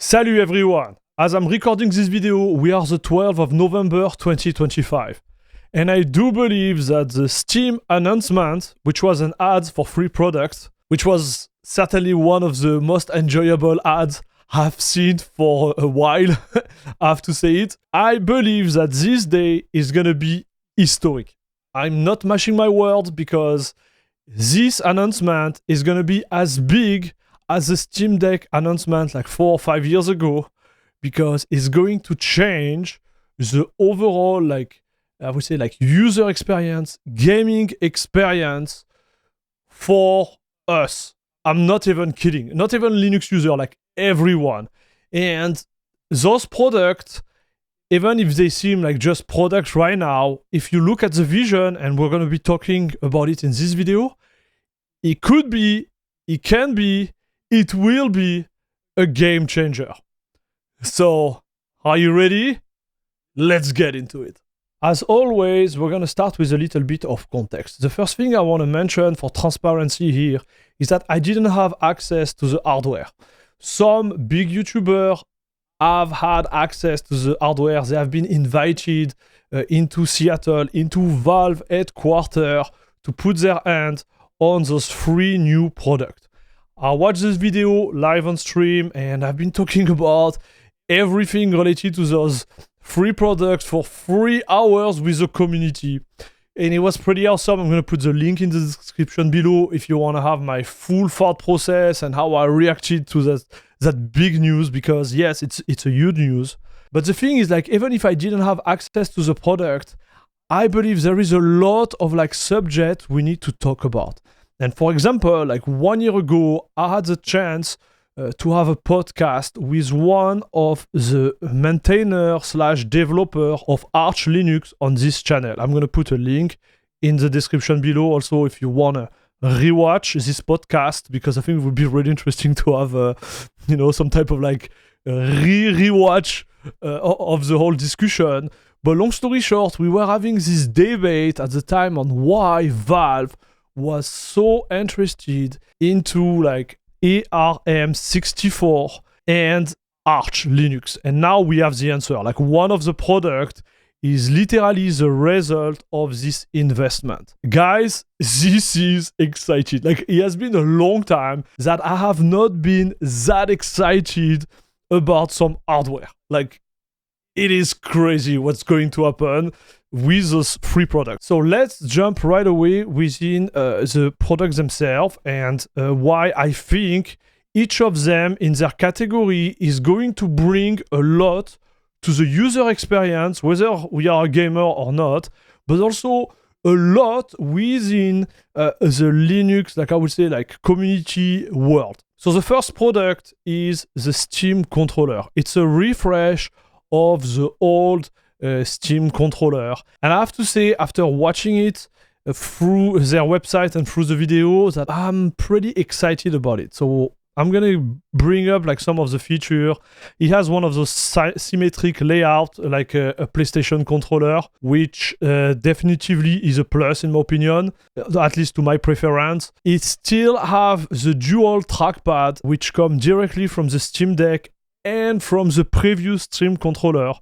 Salut everyone! As I'm recording this video, we are the 12th of November 2025. And I do believe that the Steam announcement, which was an ad for free products, which was certainly one of the most enjoyable ads I've seen for a while, I have to say it. I believe that this day is gonna be historic. I'm not mashing my words because this announcement is gonna be as big as the Steam Deck announcement like 4 or 5 years ago, because it's going to change the overall, I would say, user experience, gaming experience for us. I'm not even kidding. Not even Linux user, like everyone. And those products, even if they seem like just products right now, if you look at the vision, and we're going to be talking about it in this video, it could be, it can be, it will be a game changer. So, are you ready? Let's get into it. As always, we're going to start with a little bit of context. The first thing I want to mention for transparency here is that I didn't have access to the hardware. Some big YouTubers have had access to the hardware. They have been invited into Seattle, into Valve headquarters to put their hand on those 3 new products. I watched this video live on stream and I've been talking about everything related to those 3 products for 3 hours with the community. And it was pretty awesome. I'm going to put the link in the description below if you want to have my full thought process and how I reacted to that big news, because yes, it's a huge news. But the thing is, like, even if I didn't have access to the product, I believe there is a lot of subject we need to talk about. And for example, 1 year ago, I had the chance to have a podcast with one of the maintainer/developer of Arch Linux on this channel. I'm going to put a link in the description below also if you want to rewatch this podcast, because I think it would be really interesting to have, some type of rewatch of the whole discussion. But long story short, we were having this debate at the time on why Valve was so interested into ARM64 and Arch Linux. And now we have the answer. One of the products is literally the result of this investment. Guys, this is exciting. It has been a long time that I have not been that excited about some hardware. It is crazy what's going to happen with those 3 products. So let's jump right away within the products themselves and why I think each of them in their category is going to bring a lot to the user experience, whether we are a gamer or not, but also a lot within the Linux, I would say, community world. So the first product is the Steam controller. It's a refresh of the old Steam controller. And I have to say, after watching it through their website and through the video, that I'm pretty excited about it. So I'm gonna bring up some of the features. It has one of those symmetric layout, like a PlayStation controller, which definitively is a plus in my opinion, at least to my preference. It still have the dual trackpad, which come directly from the Steam Deck and from the previous Steam controller.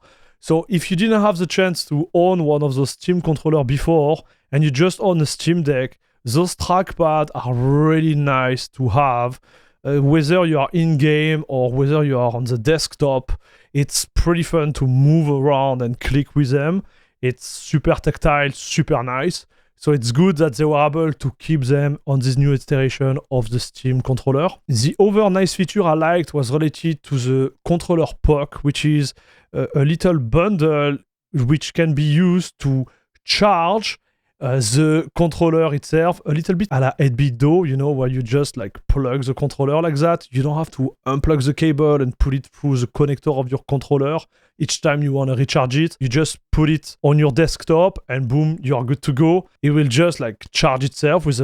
So if you didn't have the chance to own one of those Steam controller before, and you just own a Steam Deck, those trackpads are really nice to have. Whether you are in-game or whether you are on the desktop, it's pretty fun to move around and click with them. It's super tactile, super nice. So it's good that they were able to keep them on this new iteration of the Steam controller. The other nice feature I liked was related to the controller puck, which is a little bundle which can be used to charge the controller itself, a little bit a la 8-bit Do, where you just plug the controller like that. You don't have to unplug the cable and put it through the connector of your controller each time you want to recharge it. You just put it on your desktop and boom, you are good to go. It will just charge itself with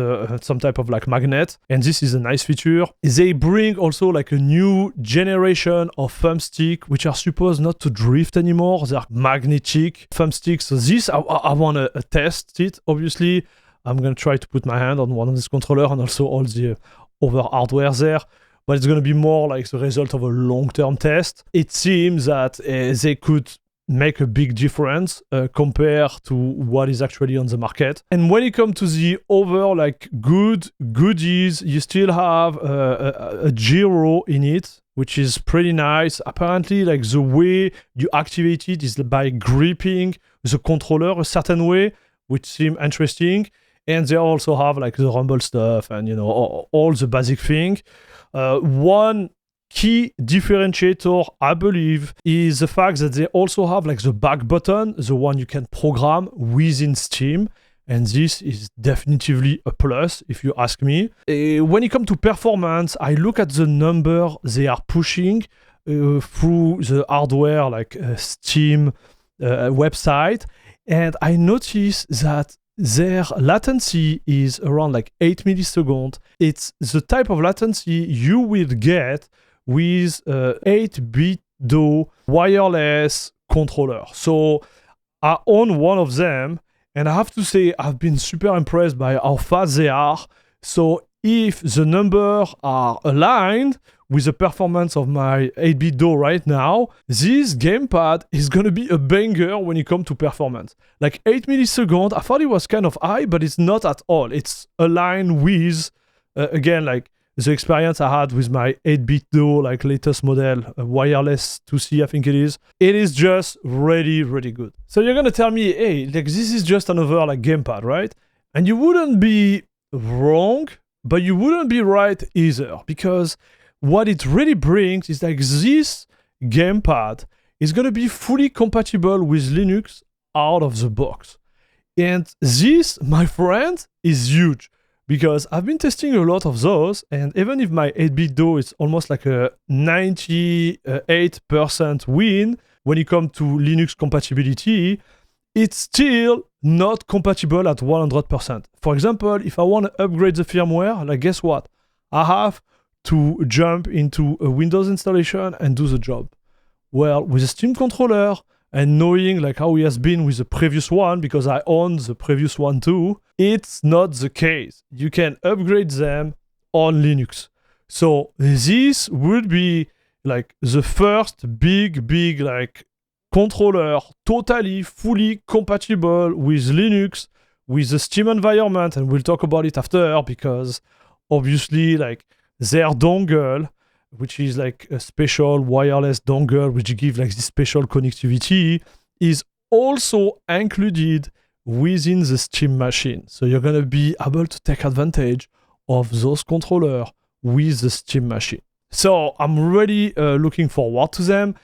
some type of magnet, and this is a nice feature. They bring also a new generation of thumbstick, which are supposed not to drift anymore. They're magnetic thumbsticks. So this I want to test it. Obviously, I'm going to try to put my hand on one of this controller and also all the other hardware there. but it's going to be more like the result of a long-term test. It seems that they could make a big difference compared to what is actually on the market. And when it comes to the other like goodies, you still have a gyro in it, which is pretty nice. Apparently, like the way you activate it is by gripping the controller a certain way, which seems interesting. And they also have like the rumble stuff and, you know, all the basic thing. One key differentiator, I believe, is the fact that they also have like the back button, the one you can program within Steam. And this is definitively a plus, if you ask me. When it comes to performance, I look at the number they are pushing through the hardware, like Steam website. And I notice that their latency is around like 8 milliseconds. It's the type of latency you will get with 8-bit DO wireless controller. So I own one of them, and I have to say I've been super impressed by how fast they are. So if the numbers are aligned with the performance of my 8-bit DO right now, this gamepad is going to be a banger when it comes to performance. Like 8 milliseconds, I thought it was kind of high, but it's not at all. It's aligned with, again, like the experience I had with my 8-bit DO, like latest model, wireless 2C, I think it is. It is just really, really good. So you're going to tell me, hey, like this is just another like gamepad, right? And you wouldn't be wrong, but you wouldn't be right either, because what it really brings is like this gamepad is going to be fully compatible with Linux out of the box. And this, my friend, is huge, because I've been testing a lot of those, and even if my 8-bit DO is almost like a 98% win when it comes to Linux compatibility, it's still not compatible at 100%. For example, if I want to upgrade the firmware, like guess what? I have to jump into a Windows installation and do the job. Well, with a Steam controller and knowing like how it has been with the previous one, because I own the previous one too, it's not the case. You can upgrade them on Linux. So this would be like the first big like controller totally fully compatible with Linux, with the Steam environment, and we'll talk about it after, because obviously like their dongle, which is like a special wireless dongle which gives like this special connectivity, is also included within the Steam machine. So you're going to be able to take advantage of those controllers with the Steam machine. So I'm really looking forward to them.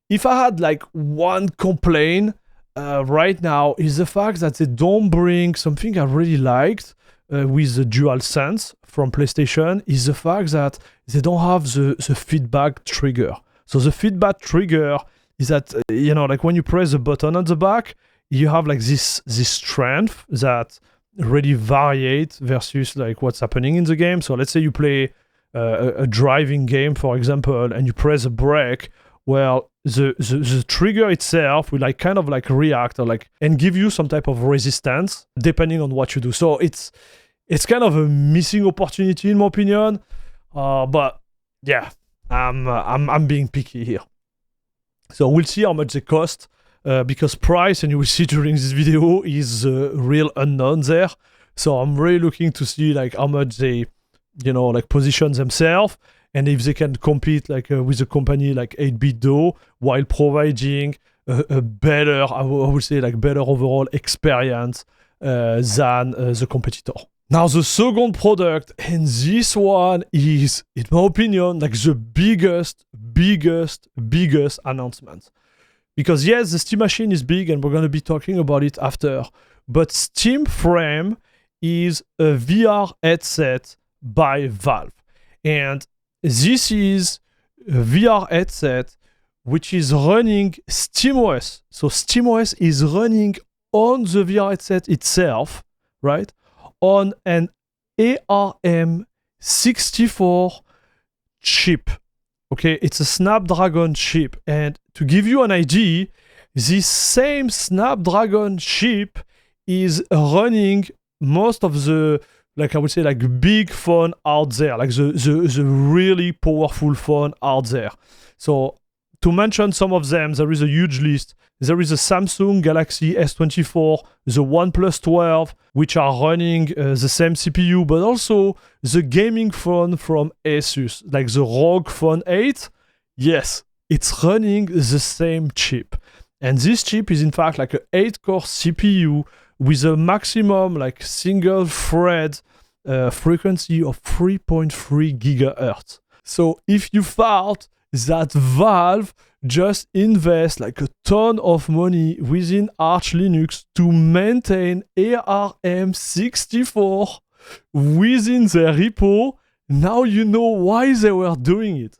If I had like one complaint right now, is the fact that they don't bring something I really liked with the DualSense from PlayStation, is the fact that they don't have the feedback trigger. So the feedback trigger is that, you know, like when you press the button on the back, you have like this strength that really variates versus like what's happening in the game. So let's say you play a driving game, for example, and you press a brake. Well, the trigger itself will like kind of like react or like and give you some type of resistance depending on what you do. So it's kind of a missing opportunity in my opinion. But yeah, I'm being picky here. So we'll see how much they cost, because price, and you will see during this video, is a real unknown there. So I'm really looking to see like how much they, you know, like position themselves, and if they can compete like with a company like 8-bit DO while providing a better, I would say like better overall experience than the competitor. Now the second product, and this one is, in my opinion, like the biggest announcement. Because yes, the Steam machine is big, and we're going to be talking about it after, but Steam Frame is a VR headset by Valve. And this is a VR headset which is running SteamOS. So SteamOS is running on the VR headset itself, right? On an ARM64 chip. Okay, it's a Snapdragon chip. And to give you an idea, this same Snapdragon chip is running most of the like I would say, like big phone out there, like the really powerful phone out there. So to mention some of them, there is a huge list. There is a Samsung Galaxy S24, the OnePlus 12, which are running the same CPU, but also the gaming phone from Asus, like the ROG Phone 8. Yes, it's running the same chip. And this chip is in fact like an 8-core CPU with a maximum like single thread frequency of 3.3 gigahertz. So if you thought that Valve just invest like a ton of money within Arch Linux to maintain ARM64 within their repo, now you know why they were doing it.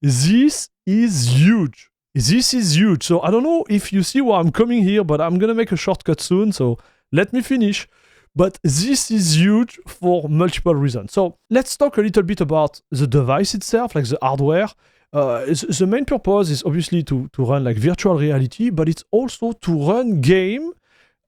This is huge. This is huge. So I don't know if you see where I'm coming here, but I'm gonna make a shortcut soon, so let me finish. But this is huge for multiple reasons. So let's talk a little bit about the device itself, like the hardware. The main purpose is obviously to run like virtual reality, but it's also to run games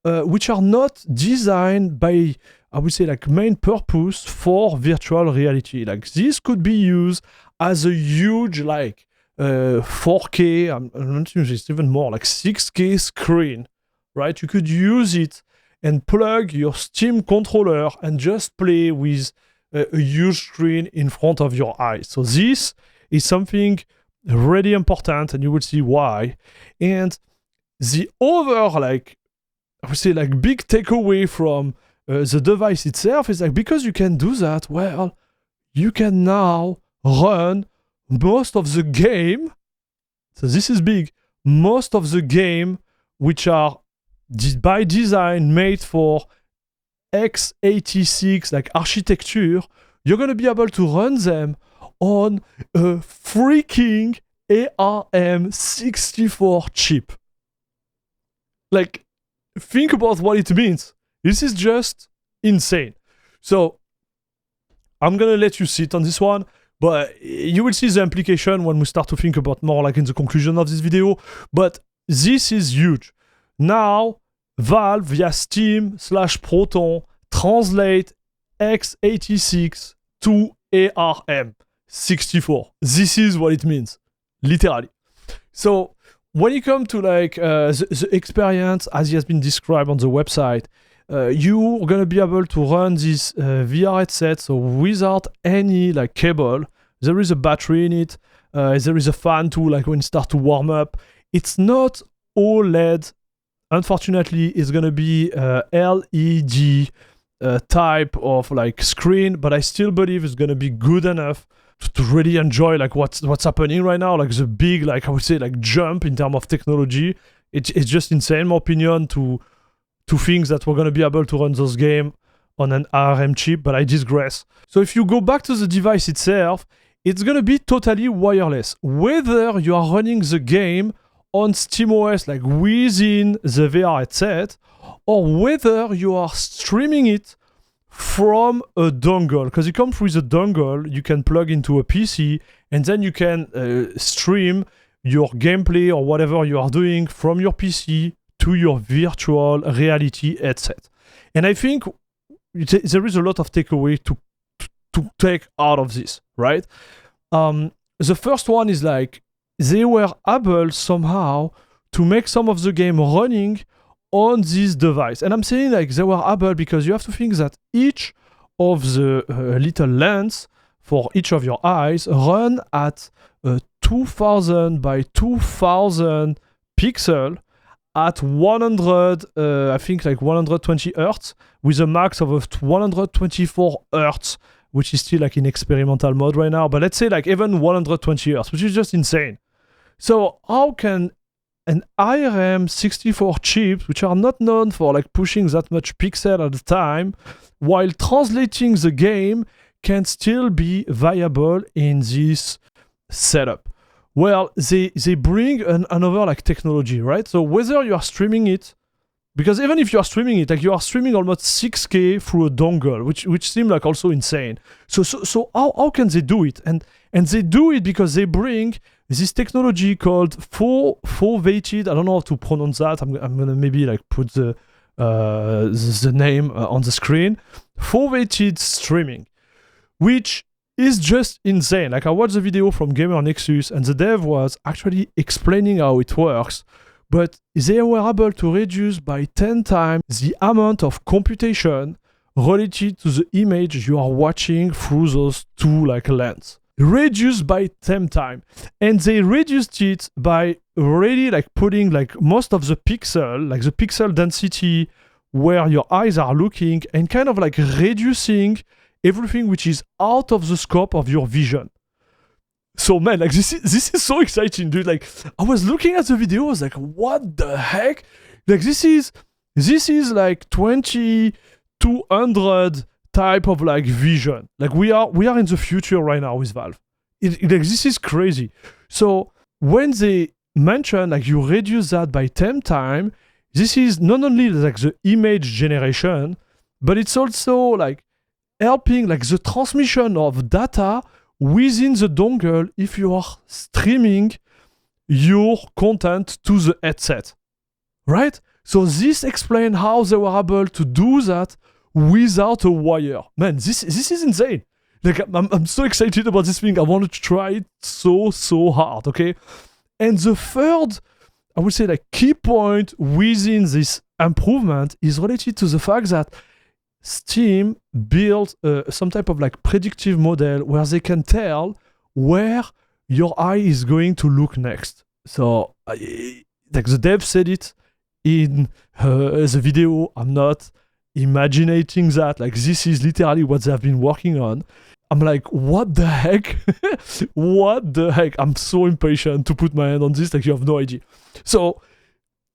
which are not designed by, I would say, like main purpose for virtual reality. Like this could be used as a huge like 4K, I'm not sure it's even more, like 6K screen, right? You could use it and plug your Steam controller and just play with a huge screen in front of your eyes. So this is something really important, and you will see why. And the other, like, I would say, like, big takeaway from the device itself is like, because you can do that, well, you can now run most of the game. So this is big. Most of the game which are by design made for x86 like architecture, you're going to be able to run them on a freaking ARM64 chip. Like, think about what it means. This is just insane. So I'm going to let you sit on this one, but you will see the implication when we start to think about more like in the conclusion of this video. But this is huge. Now, Valve via Steam/Proton translate x86 to ARM64. This is what it means, literally. So when you come to like the experience as it has been described on the website, you're gonna be able to run this VR headset so without any like cable. There is a battery in it. There is a fan too, like when it starts to warm up. It's not OLED. Unfortunately, it's gonna be LED type of like screen, but I still believe it's gonna be good enough to really enjoy like what's happening right now, like the big, like I would say, like jump in terms of technology. It's just insane, in my opinion, to think that we're gonna be able to run those games on an ARM chip, but I digress. So if you go back to the device itself, it's gonna be totally wireless. Whether you are running the game on SteamOS, like within the VR headset, or whether you are streaming it from a dongle, because it comes with a dongle you can plug into a PC, and then you can stream your gameplay or whatever you are doing from your PC to your virtual reality headset. And I think there is a lot of takeaway to take out of this, right? The first one is like, they were able somehow to make some of the game running on this device. And I'm saying like they were able because you have to think that each of the little lens for each of your eyes run at 2000 by 2000 pixel at 100, I think like 120 hertz with a max of 124 hertz, which is still like in experimental mode right now. But let's say like even 120 hertz, which is just insane. So how can an ARM64 chips, which are not known for like pushing that much pixel at a time, while translating the game, can still be viable in this setup? Well, they bring another like technology, right? So whether you are streaming it, because even if you are streaming it, like you are streaming almost 6K through a dongle, which seems like also insane. So how can they do it? And they do it because they bring this technology called full weighted. I don't know how to pronounce that. I'm gonna maybe like put the the name on the screen, forwarded streaming, which is just insane. Like I watched the video from Gamer Nexus and the dev was actually explaining how it works, but they were able to reduce by 10 times the amount of computation related to the image you are watching through those two like lens. Reduced by 10 times. And they reduced it by already like putting like most of the pixel, like the pixel density where your eyes are looking, and kind of like reducing everything which is out of the scope of your vision. So man, like this is so exciting, dude. Like I was looking at the video, I was like, what the heck? Like this is like 2200 type of like vision. Like we are in the future right now with Valve. Like this is crazy. So when they mention like you reduce that by 10 times, this is not only like the image generation, but it's also like helping like the transmission of data within the dongle if you are streaming your content to the headset, right? So this explains how they were able to do that without a wire. Man, this is insane. Like I'm so excited about this thing. I want to try it so hard, okay? And the third, I would say like key point within this improvement is related to the fact that Steam built some type of like predictive model where they can tell where your eye is going to look next. So like the dev said it in the video. I'm not imagining that. Like this is literally what they have been working on. I'm like, what the heck? What the heck? I'm so impatient to put my hand on this. Like you have no idea. So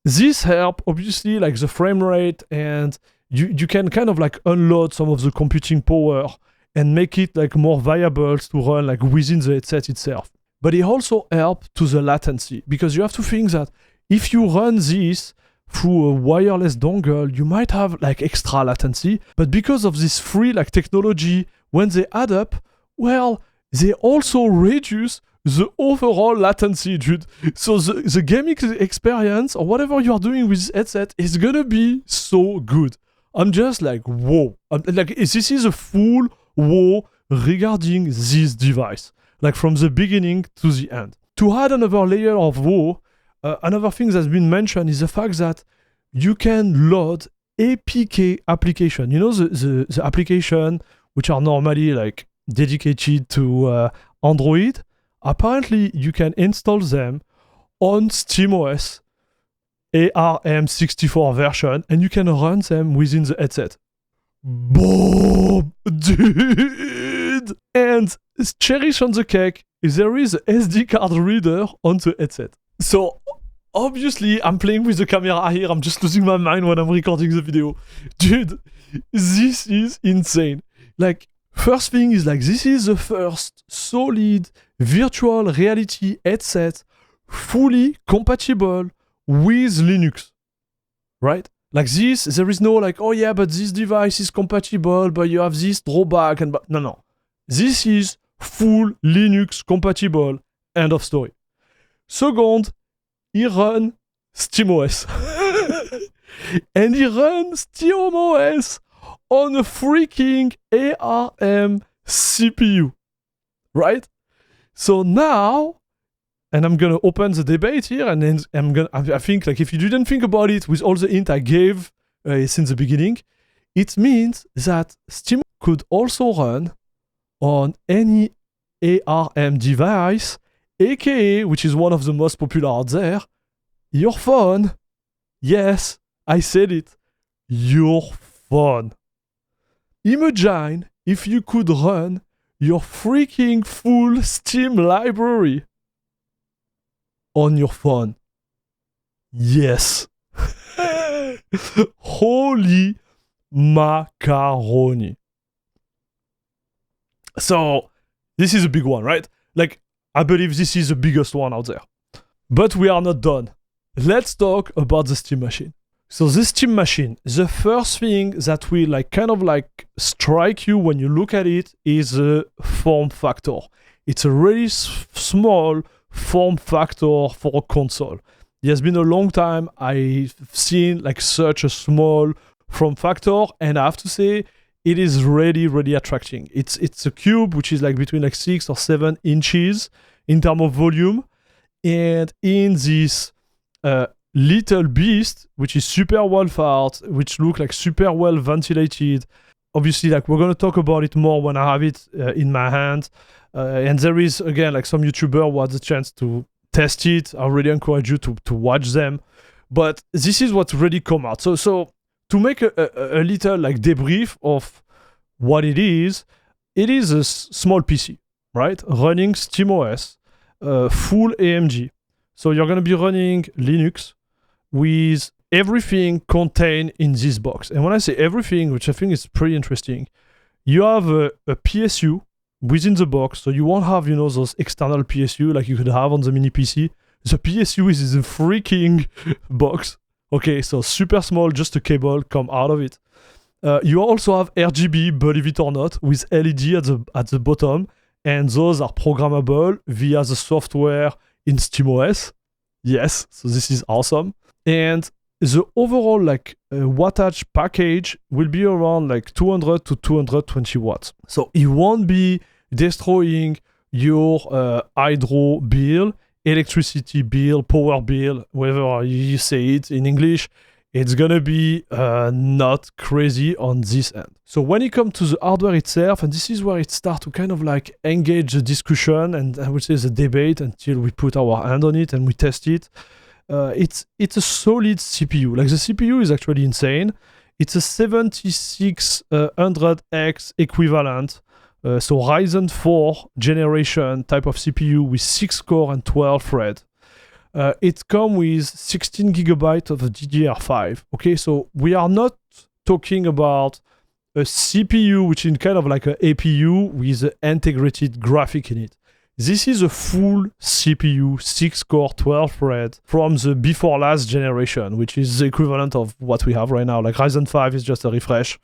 this help obviously like the frame rate, and you can kind of like unload some of the computing power and make it like more viable to run like within the headset itself. But it also helps to the latency, because you have to think that if you run this through a wireless dongle, you might have like extra latency. But because of this free like technology, when they add up, well, they also reduce the overall latency, dude. So the gaming experience or whatever you are doing with this headset is gonna be so good. I'm just like, whoa. Like this is a full whoa regarding this device, like from the beginning to the end. To add another layer of whoa, another thing that's been mentioned is the fact that you can load APK application. You know, the application which are normally like dedicated to Android. Apparently, you can install them on SteamOS ARM64 version, and you can run them within the headset. Boom, dude! And cherish on the cake, there is a SD card reader on the headset. So obviously, I'm playing with the camera here. I'm just losing my mind when I'm recording the video. Dude, this is insane. Like, first thing is like, this is the first solid virtual reality headset fully compatible with Linux, right? Like this, there is no like, oh yeah, but this device is compatible, but you have this drawback, and no. This is full Linux compatible, end of story. Second, he runs SteamOS. And he runs SteamOS on a freaking ARM CPU, right? So now, and I'm gonna open the debate here, and then I think like if you didn't think about it with all the hint I gave since the beginning, it means that Steam could also run on any ARM device, aka, which is one of the most popular out there, your phone. Yes, I said it, your phone. Imagine if you could run your freaking full Steam library on your phone. Yes. Holy macaroni. So, this is a big one, right? Like, I believe this is the biggest one out there. But we are not done. Let's talk about the Steam machine. So this Steam machine, the first thing that will like kind of like strike you when you look at it is the form factor. It's a really small form factor for a console. It has been a long time I've seen like such a small form factor, and I have to say it is really, really attracting. It's a cube which is like between like 6 or 7 inches in terms of volume, and in this little beast, which is super well fired, which look like super well ventilated. Obviously, like we're gonna talk about it more when I have it in my hand. And there is again like some YouTuber who had the chance to test it. I really encourage you to watch them. But this is what really come out. So to make a little like debrief of what it is a small PC, right? Running SteamOS, full AMG. So you're gonna be running Linux with everything contained in this box. And when I say everything, which I think is pretty interesting, you have a PSU within the box, so you won't have, you know, those external PSU like you could have on the mini PC. The PSU is in the freaking box. Okay, so super small, just a cable come out of it. You also have RGB, believe it or not, with LED at the bottom, and those are programmable via the software in SteamOS. Yes, so this is awesome. And the overall like wattage package will be around like 200 to 220 watts. So it won't be destroying your hydro bill, electricity bill, power bill, whatever you say it in English. It's gonna be not crazy on this end. So when it comes to the hardware itself, and this is where it starts to kind of like engage the discussion and I would say the debate until we put our hand on it and we test it. It's a solid CPU. Like the CPU is actually insane. It's a 7600X equivalent. So Ryzen 4 generation type of CPU with 6 core and 12 thread. It comes with 16 gigabytes of DDR5. Okay, so we are not talking about a CPU which is kind of like an APU with an integrated graphic in it. This is a full CPU, 6 core, 12 thread from the before last generation, which is the equivalent of what we have right now. Like Ryzen 5 is just a refresh.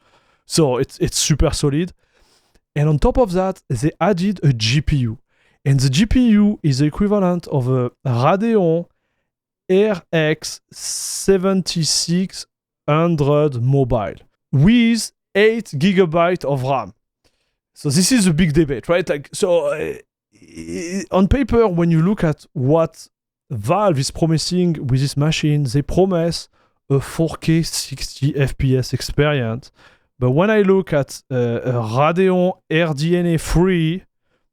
So it's super solid. And on top of that, they added a GPU. And the GPU is the equivalent of a Radeon RX 7600 mobile with 8 gigabytes of RAM. So this is a big debate, right? Like, so on paper, when you look at what Valve is promising with this machine, they promise a 4K 60 FPS experience. But when I look at a Radeon RDNA 3,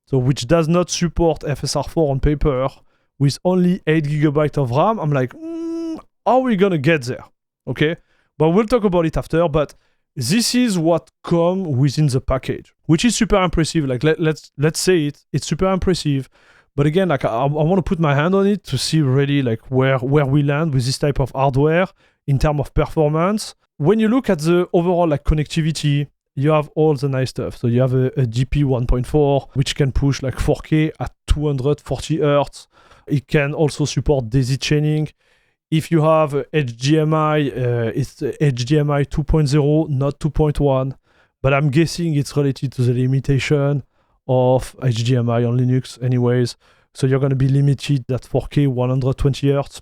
so which does not support FSR4 on paper, with only 8 gigabytes of RAM, I'm like, how are we gonna get there? Okay, but we'll talk about it after. But this is what comes within the package, which is super impressive. Like let's say it's super impressive. But again, like I want to put my hand on it to see really like where we land with this type of hardware in terms of performance. When you look at the overall like connectivity, you have all the nice stuff. So you have a DP 1.4, which can push like 4K at 240 Hz. It can also support daisy chaining. If you have HDMI, it's HDMI 2.0, not 2.1. But I'm guessing it's related to the limitation of HDMI on Linux anyways. So you're going to be limited at 4K 120 Hz.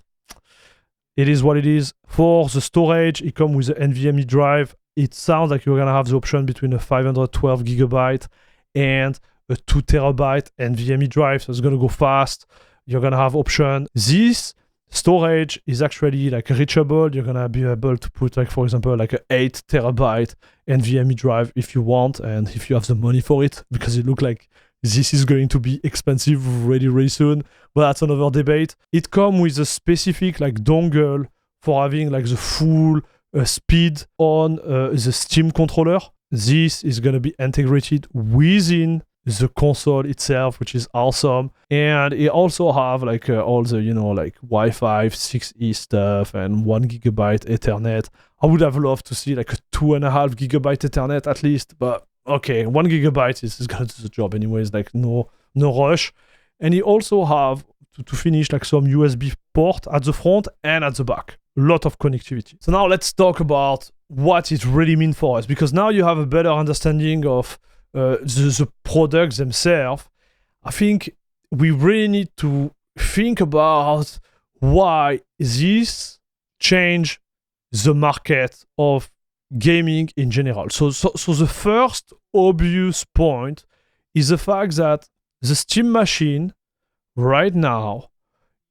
It is what it is. For the storage, it comes with an NVMe drive. It sounds like you're going to have the option between a 512 gigabyte and a 2 terabyte NVMe drive. So it's going to go fast. You're going to have option. This storage is actually like reachable. You're going to be able to put like, for example, like an 8 terabyte NVMe drive if you want and if you have the money for it, because it looks like this is going to be expensive really soon. But that's another debate. It comes with a specific like dongle for having like the full speed on the Steam controller. This is going to be integrated within the console itself, which is awesome. And it also have like all the, you know, like Wi-Fi 6E stuff and 1 gigabyte Ethernet. I would have loved to see like a 2.5 gigabyte Ethernet at least, but okay, 1 gigabyte is gonna do the job anyways, like no rush. And you also have to finish like some USB port at the front and at the back. A lot of connectivity. So now let's talk about what it really means for us, because now you have a better understanding of the products themselves. I think we really need to think about why this changed the market of gaming in general. So the first obvious point is the fact that the Steam machine right now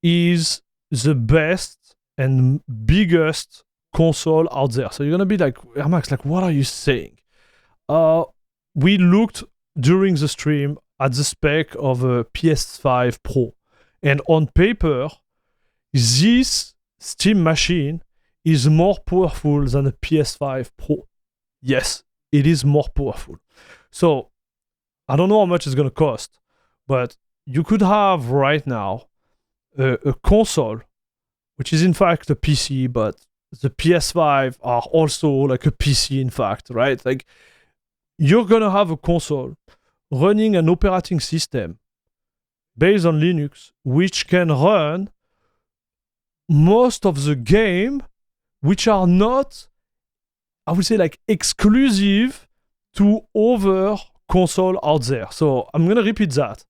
is the best and biggest console out there. So you're gonna be like, Max, like, what are you saying? We looked during the stream at the spec of a PS5 Pro, and on paper, this Steam machine is more powerful than a PS5 Pro. Yes, it is more powerful. So I don't know how much it's gonna cost, but you could have right now a console, which is in fact a PC, but the PS5 are also like a PC in fact, right? Like you're gonna have a console running an operating system based on Linux, which can run most of the game, which are not, I would say, like exclusive to other console out there. So I'm gonna repeat that.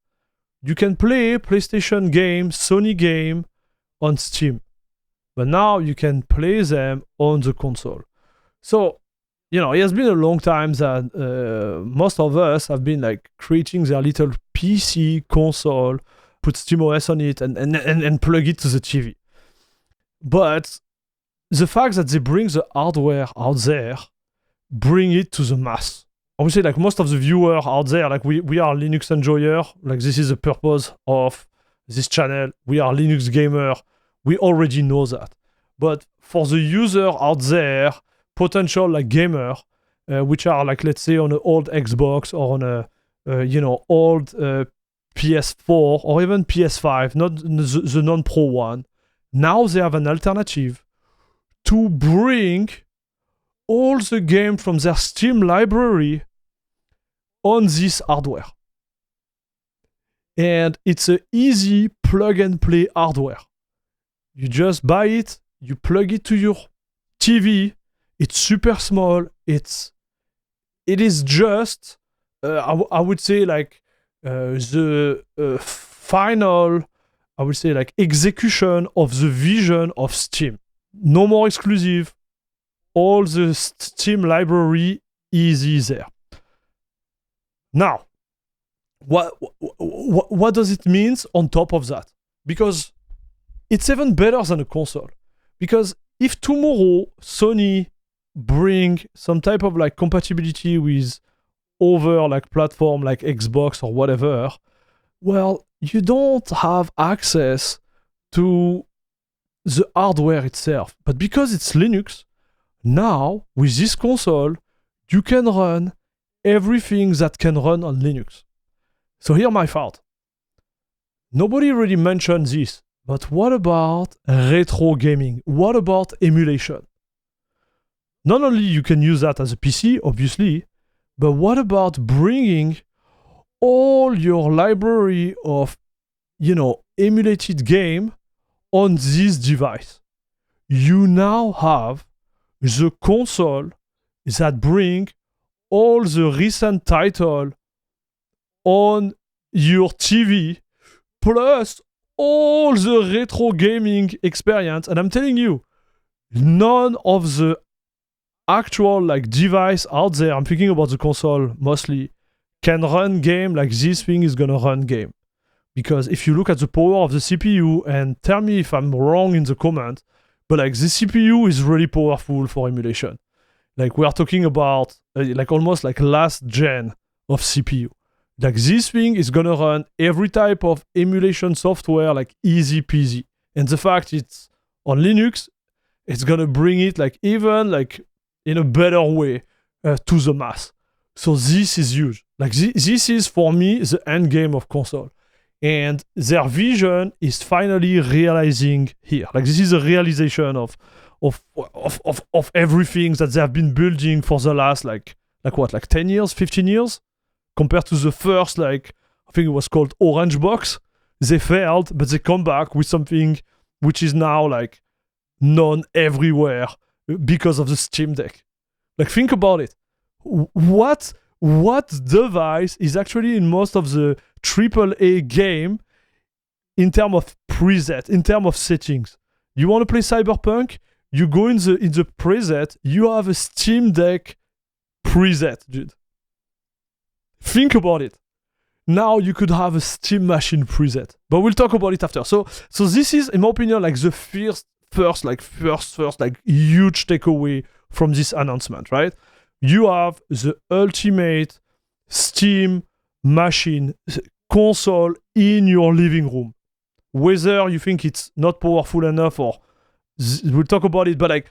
You can play PlayStation game, Sony game on Steam, but now you can play them on the console. So, you know, it has been a long time that most of us have been like creating their little PC console, put SteamOS on it, and plug it to the TV. But the fact that they bring the hardware out there, bring it to the mass. I would say like most of the viewers out there, like we are Linux enjoyer, like this is the purpose of this channel. We are Linux gamer. We already know that. But for the user out there, potential like gamer, which are like, let's say on an old Xbox or on a, old PS4 or even PS5, not the non-pro one, now they have an alternative to bring all the game from their Steam library on this hardware. And it's an easy plug and play hardware. You just buy it, you plug it to your TV, it's super small, it is just, I would say like the final, I would say like execution of the vision of Steam. No more exclusive, all the Steam library is there. Now, what does it mean on top of that? Because it's even better than a console. Because if tomorrow Sony bring some type of like compatibility with other like platform like Xbox or whatever, well, you don't have access to the hardware itself. But because it's Linux, now with this console, you can run everything that can run on Linux. So here's my thought. Nobody really mentioned this, but what about retro gaming? What about emulation? Not only you can use that as a PC, obviously, but what about bringing all your library of, emulated game on this device? You now have the console that bring all the recent title on your TV, plus all the retro gaming experience. And I'm telling you, none of the actual like device out there, I'm thinking about the console mostly, can run game like this thing is gonna run game. Because if you look at the power of the CPU, and tell me if I'm wrong in the comment, but like the CPU is really powerful for emulation. Like we are talking about like almost like last gen of CPU. Like this thing is gonna run every type of emulation software like easy peasy. And the fact it's on Linux, it's gonna bring it like even like in a better way to the mass. So this is huge. Like this is for me the end game of console. And their vision is finally realizing here. Like this is a realization of everything that they have been building for the last like 10 years, 15 years, compared to the first, like, I think it was called Orange Box. They failed, but they come back with something which is now like known everywhere because of the Steam Deck. Like think about it. What device is actually in most of the AAA game in terms of preset, in terms of settings. You want to play Cyberpunk? You go in the preset, you have a Steam Deck preset, dude. Think about it. Now you could have a Steam Machine preset, but we'll talk about it after. So this is, in my opinion, like the first huge takeaway from this announcement, right? You have the ultimate Steam Machine console in your living room. Whether you think it's not powerful enough or we'll talk about it, but like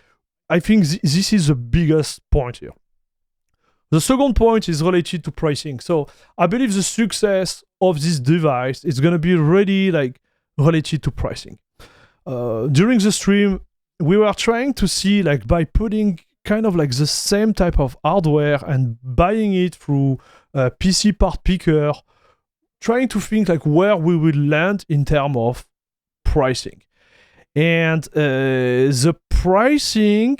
I think this is the biggest point here. The second point is related to pricing. So I believe the success of this device is going to be really like related to pricing. During the stream, we were trying to see like by putting kind of like the same type of hardware and buying it through a PC part picker, trying to think like where we will land in terms of pricing. And the pricing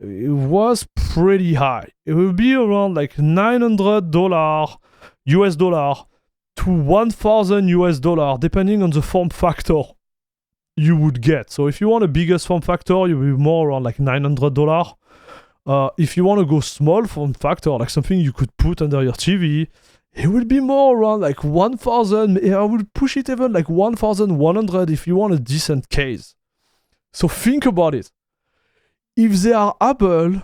was pretty high. It will be around like $900 US dollar to $1,000 US dollar, depending on the form factor you would get. So if you want a biggest form factor, you'll be more around like $900. If you want to go small form factor, like something you could put under your TV, it will be more around like 1,000. I would push it even like 1,100 if you want a decent case. So think about it. If they are able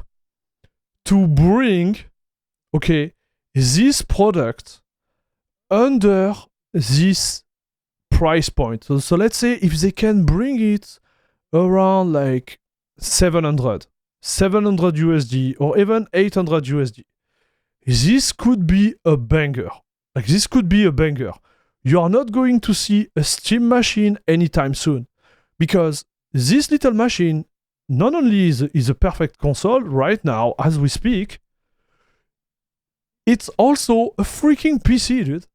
to bring, this product under this price point. So let's say if they can bring it around like 700 USD or even 800 USD. This could be a banger. Like this could be a banger. You are not going to see a Steam machine anytime soon because this little machine not only is a perfect console right now as we speak, it's also a freaking PC, dude.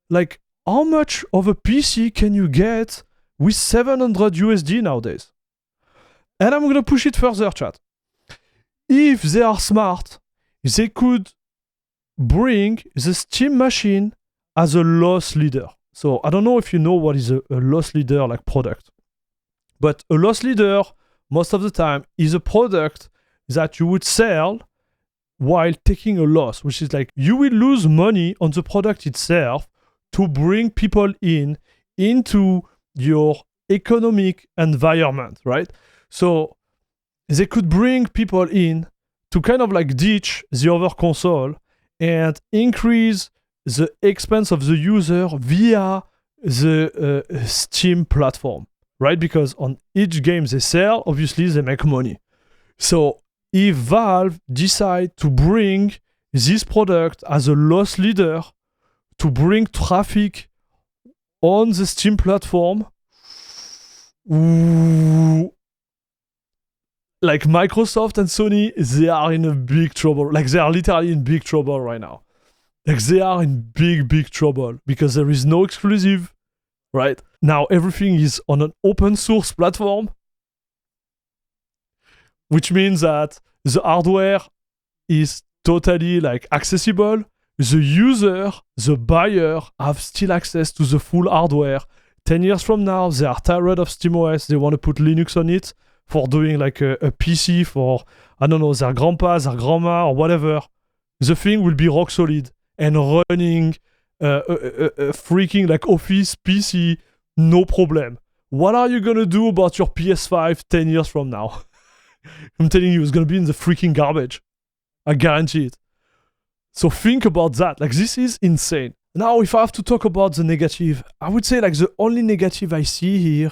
Like how much of a PC can you get with 700 USD nowadays? And I'm gonna push it further, chat. If they are smart, they could bring the Steam machine as a loss leader. So I don't know if you know what is a loss leader like product, but a loss leader most of the time is a product that you would sell while taking a loss, which is like you will lose money on the product itself to bring people into your economic environment, right? So they could bring people in to kind of like ditch the other console and increase the expense of the user via the Steam platform, right? Because on each game they sell, obviously they make money. So if Valve decide to bring this product as a loss leader to bring traffic on the Steam platform, like Microsoft and Sony, they are in a big trouble. Like they are literally in big trouble right now. Like they are in big trouble because there is no exclusive, right? Now everything is on an open source platform, which means that the hardware is totally like accessible. The user, the buyer have still access to the full hardware. 10 years from now, they are tired of SteamOS. They want to put Linux on it for doing like a PC for, I don't know, their grandpa, their grandma, or whatever. The thing will be rock solid and running a freaking like Office PC, no problem. What are you going to do about your PS5 10 years from now? I'm telling you, it's going to be in the freaking garbage. I guarantee it. So think about that. Like this is insane. Now, if I have to talk about the negative, I would say like the only negative I see here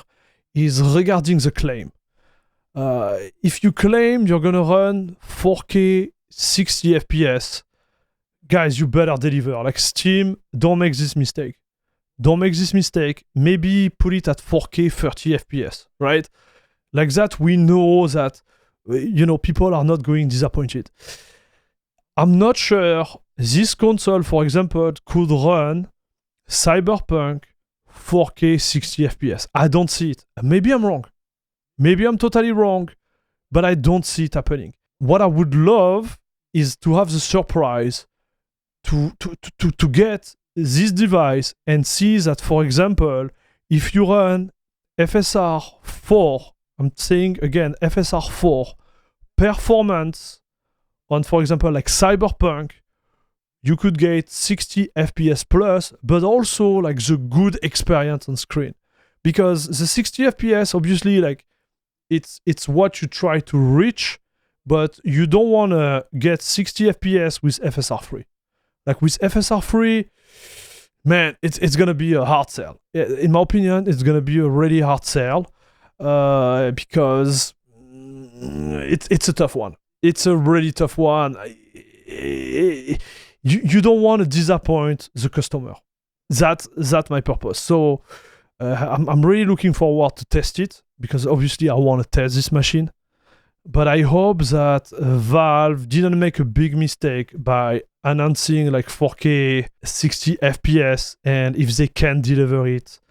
is regarding the claim. If you claim you're gonna run 4K 60 FPS, guys, you better deliver. Like Steam, don't make this mistake. Don't make this mistake. Maybe put it at 4K 30 FPS, right? Like that, we know that, people are not going disappointed. I'm not sure this console, for example, could run Cyberpunk 4K 60 FPS. I don't see it. Maybe I'm wrong. Maybe I'm totally wrong, but I don't see it happening. What I would love is to have the surprise to get this device and see that, for example, if you run FSR 4, I'm saying again, FSR 4 performance on, for example, like Cyberpunk, you could get 60 FPS plus, but also like the good experience on screen. Because the 60 FPS, obviously, like it's what you try to reach, but you don't want to get 60 FPS with FSR 3. Like with FSR 3, man, it's gonna be a hard sell. In my opinion, it's gonna be a really hard sell because it's a tough one. It's a really tough one. You don't want to disappoint the customer. That's my purpose. So I'm really looking forward to test it because obviously I want to test this machine. But I hope that Valve didn't make a big mistake by announcing like 4K 60 FPS, and if they can deliver it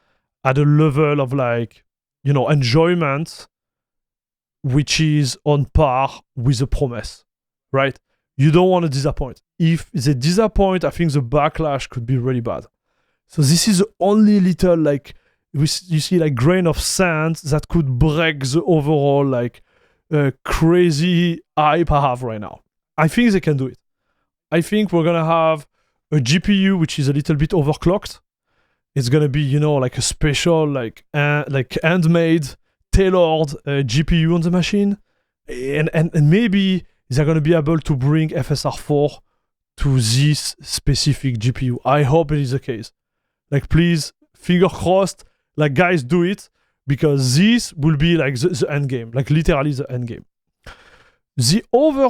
at a level of like, you know, enjoyment which is on par with the promise, right? You don't want to disappoint. If they disappoint, I think the backlash could be really bad. So this is the only little like you see like grain of sand that could break the overall like crazy hype I have right now. I think they can do it. I think we're gonna have a GPU which is a little bit overclocked. It's gonna be, you know, like a special like handmade, tailored GPU on the machine, and maybe they're gonna be able to bring FSR 4 to this specific GPU. I hope it is the case. Like, please, finger crossed. Like, guys, do it. Because this will be like the end game, like literally the end game. The other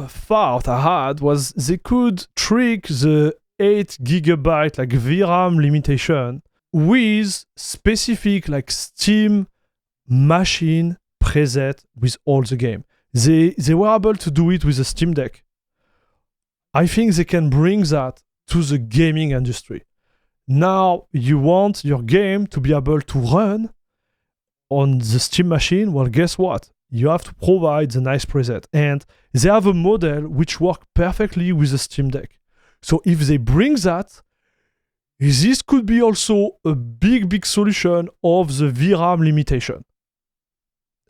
thought I had was they could trick the 8 GB like VRAM limitation with specific like Steam machine preset with all the game. They were able to do it with the Steam Deck. I think they can bring that to the gaming industry. Now you want your game to be able to run on the Steam machine. Well, guess what? You have to provide the nice preset. And they have a model which works perfectly with the Steam Deck. So if they bring that, this could be also a big solution of the VRAM limitation.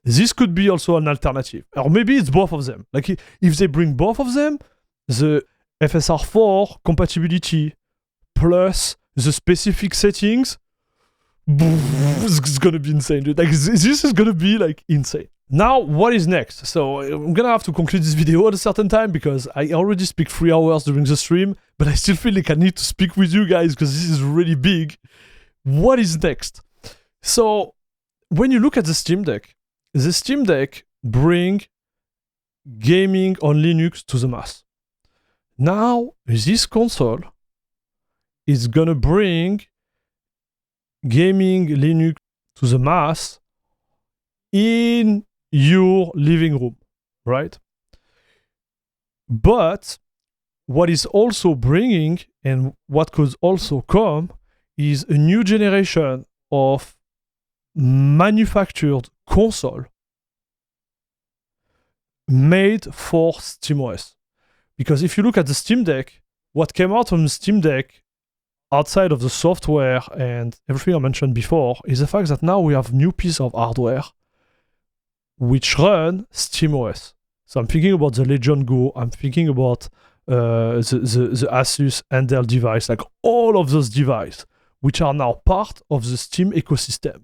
This could be also an alternative. Or maybe it's both of them. Like if they bring both of them, the FSR 4 compatibility plus the specific settings, it's gonna be insane, dude. Like this is gonna be like insane. Now, what is next? So I'm gonna have to conclude this video at a certain time because I already speak 3 hours during the stream, but I still feel like I need to speak with you guys because this is really big. What is next? So when you look at the Steam Deck bring gaming on Linux to the mass. Now this console is gonna bring gaming Linux to the mass in your living room, right? But what is also bringing and what could also come is a new generation of manufactured console made for SteamOS. Because if you look at the Steam Deck, what came out from the Steam Deck outside of the software and everything I mentioned before is the fact that now we have new piece of hardware which run SteamOS. So I'm thinking about the Legion Go, I'm thinking about the Asus handheld device, like all of those devices which are now part of the Steam ecosystem.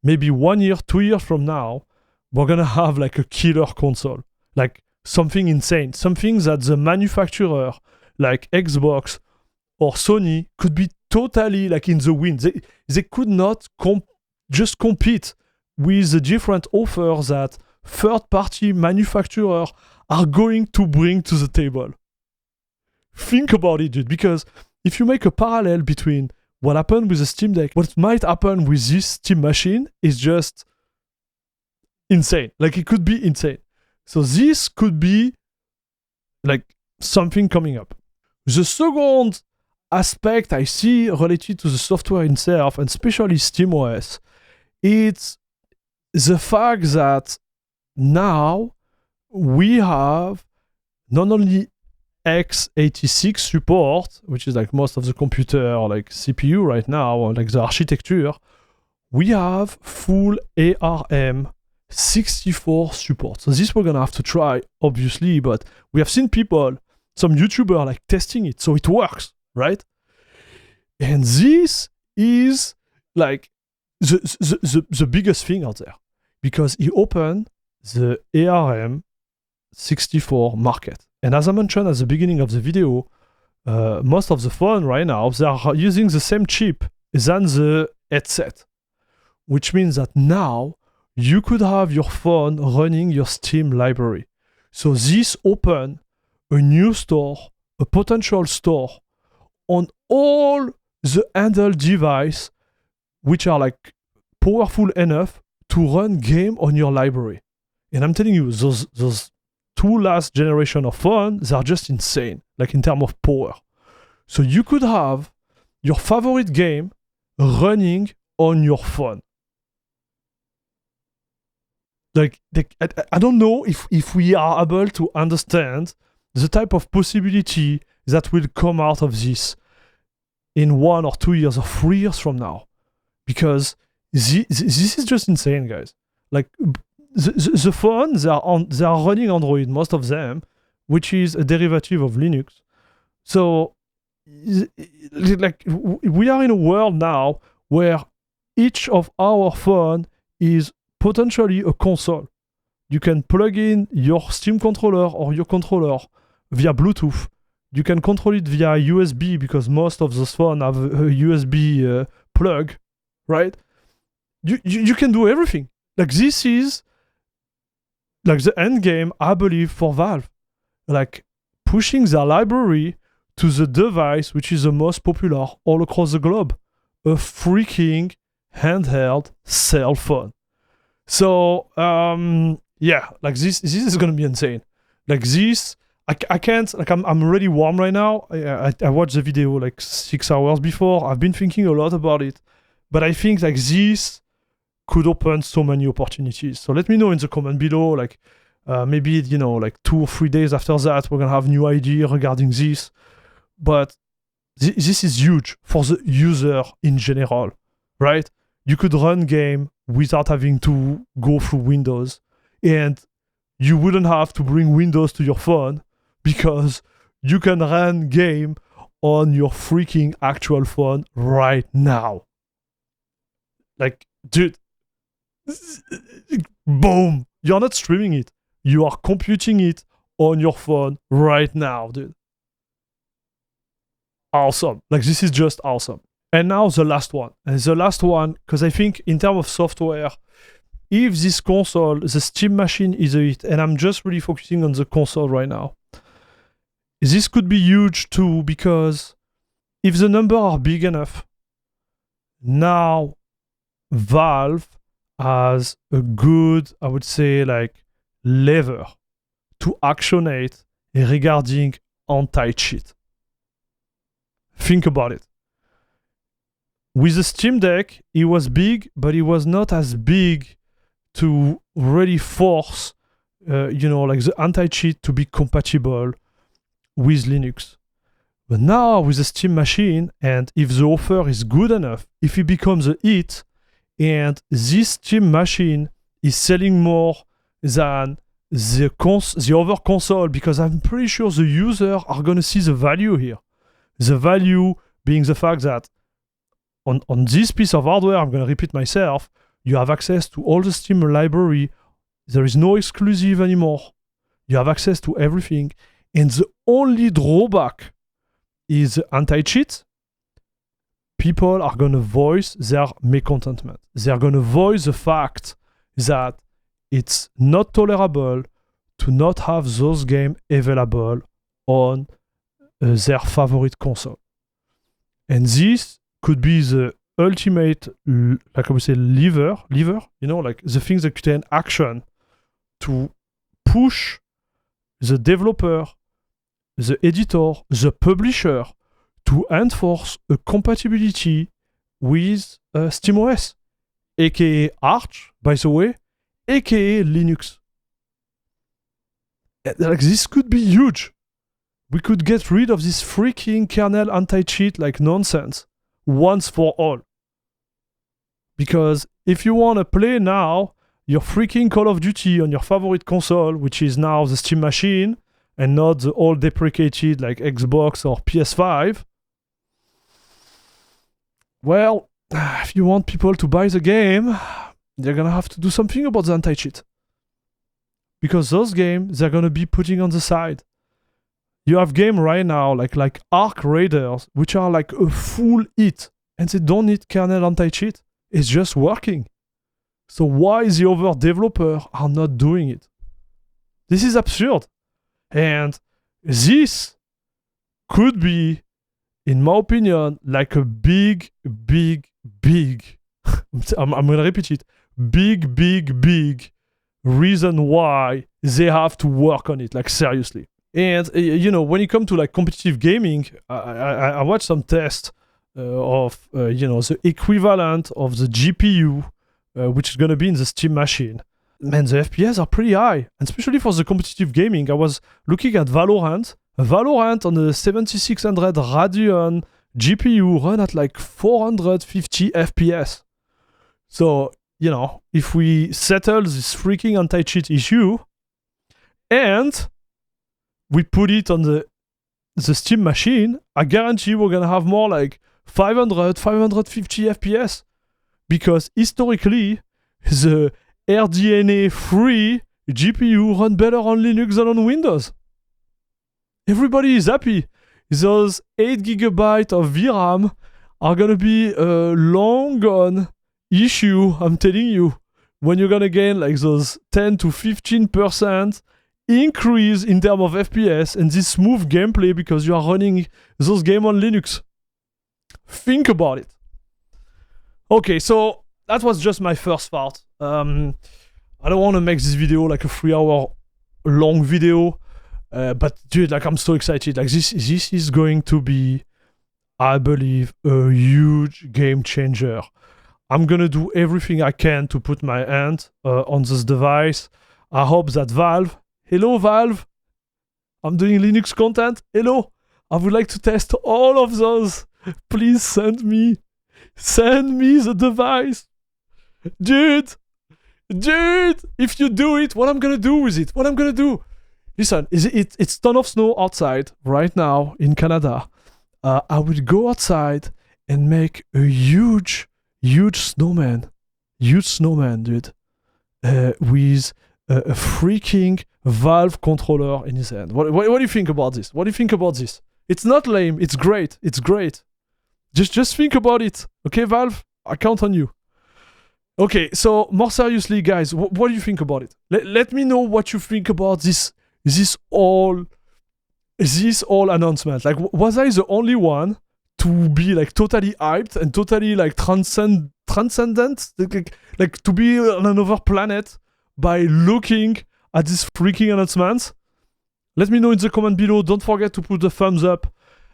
Maybe 1 year, 2 years from now, we're gonna have like a killer console, like something insane, something that the manufacturer like Xbox or Sony could be totally like in the wind. They could not just compete with the different offers that third-party manufacturers are going to bring to the table. Think about it, dude, because if you make a parallel between what happened with the Steam Deck, what might happen with this Steam machine is just insane. Like, it could be insane. So this could be like something coming up. The second aspect I see related to the software itself, and especially SteamOS, it's the fact that now we have not only x86 support, which is like most of the computer or like CPU right now, or like the architecture, we have full ARM 64 support. So this we're gonna have to try, obviously, but we have seen people, some YouTuber like testing it, so it works, right? And this is like the biggest thing out there, because he opened the ARM 64 market. And as I mentioned at the beginning of the video, most of the phone right now, they are using the same chip than the headset, which means that now you could have your phone running your Steam library. So this open a new store, a potential store on all the handheld device which are like powerful enough to run game on your library. And I'm telling you, those two last generation of phones, they are just insane, like in terms of power. So you could have your favorite game running on your phone. Like I don't know if we are able to understand the type of possibility that will come out of this in 1 or 2 years or 3 years from now. Because this is just insane, guys. Like the phone, they are running Android, most of them, which is a derivative of Linux. So like we are in a world now where each of our phone is potentially a console. You can plug in your Steam controller or your controller via Bluetooth. You can control it via USB because most of those phones have a USB plug, right? You can do everything. Like this is like the end game, I believe, for Valve. Like pushing their library to the device which is the most popular all across the globe. A freaking handheld cell phone. So yeah, like this is gonna be insane. Like this, I can't, like I'm really warm right now. I watched the video like 6 hours before. I've been thinking a lot about it, but I think like this could open so many opportunities. So let me know in the comment below, like maybe, you know, like 2 or 3 days after that, we're gonna have new idea regarding this. But this is huge for the user in general, right? You could run game without having to go through Windows, and you wouldn't have to bring Windows to your phone because you can run game on your freaking actual phone right now. Like, dude, boom, you're not streaming it, you are computing it on your phone right now, dude. Awesome. Like, this is just awesome. And now the last one. And the last one, because I think in terms of software, if this console, the Steam machine is a hit, and I'm just really focusing on the console right now, this could be huge too, because if the numbers are big enough, now Valve has a good, I would say, like, lever to actionate regarding anti-cheat. Think about it. With the Steam Deck, it was big, but it was not as big to really force, you know, like the anti-cheat to be compatible with Linux. But now with the Steam machine, and if the offer is good enough, if it becomes a hit, and this Steam machine is selling more than the other console, because I'm pretty sure the users are going to see the value here. The value being the fact that on this piece of hardware, I'm going to repeat myself, you have access to all the Steam library. There is no exclusive anymore. You have access to everything. And the only drawback is anti-cheat. People are going to voice their malcontentment. They are going to voice the fact that it's not tolerable to not have those games available on their favorite console. And this could be the ultimate, like I would say, lever, you know, like the things that can action to push the developer, the editor, the publisher to enforce a compatibility with SteamOS, aka Arch, by the way, aka Linux. Like, this could be huge. We could get rid of this freaking kernel anti-cheat like nonsense once for all. Because if you want to play now your freaking Call of Duty on your favorite console, which is now the Steam machine, and not the old deprecated like Xbox or PS5, well, if you want people to buy the game, they're gonna have to do something about the anti-cheat. Because those games, they're gonna be putting on the side. You have game right now, like Ark Raiders, which are like a full hit, and they don't need kernel anti-cheat. It's just working. So why the other developers are not doing it? This is absurd. And this could be, in my opinion, like a big, I'm gonna repeat it, big reason why they have to work on it, like seriously. And you know, when it comes to like competitive gaming, I watched some tests of you know, the equivalent of the GPU, which is gonna be in the Steam machine. Man, the FPS are pretty high, and especially for the competitive gaming. I was looking at Valorant. Valorant on the 7600 Radeon GPU run at like 450 FPS. So, you know, if we settle this freaking anti-cheat issue and we put it on the Steam machine, I guarantee we're gonna have more like 500, 550 FPS. Because historically, the RDNA-free GPU run better on Linux than on Windows. Everybody is happy. Those 8 GB of VRAM are gonna be a long gone issue, I'm telling you, when you're gonna gain like those 10 to 15% increase in terms of FPS and this smooth gameplay because you are running those games on Linux. Think about it. Okay, so that was just my first part. I don't want to make this video like a 3-hour long video, but dude, like I'm so excited. Like this is going to be, I believe, a huge game changer. I'm gonna do everything I can to put my hand on this device. I hope that Valve, hello Valve, I'm doing Linux content, hello, I would like to test all of those. Please send me the device. Dude, if you do it, what I'm gonna do with it? What I'm gonna do? Listen, it's ton of snow outside right now in Canada. I will go outside and make a huge snowman, dude, with a freaking Valve controller in his hand. What do you think about this? What do you think about this? It's not lame. It's great. It's great. Just think about it. Okay, Valve? I count on you. Okay, so more seriously, guys, what do you think about it? Let me know what you think about this all announcement. Like, was I the only one to be like totally hyped and totally like transcendent? Like to be on another planet by looking at this freaking announcements? Let me know in the comment below. Don't forget to put the thumbs up.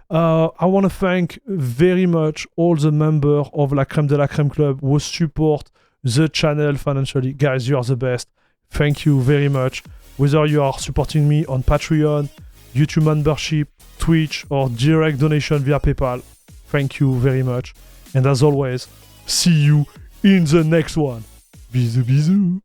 I want to thank very much all the members of La Crème de la Crème Club who support the channel financially. Guys, you are the best. Thank you very much. Whether you are supporting me on Patreon, YouTube membership, Twitch, or direct donation via PayPal, thank you very much. And as always, see you in the next one. Bisous, bisous.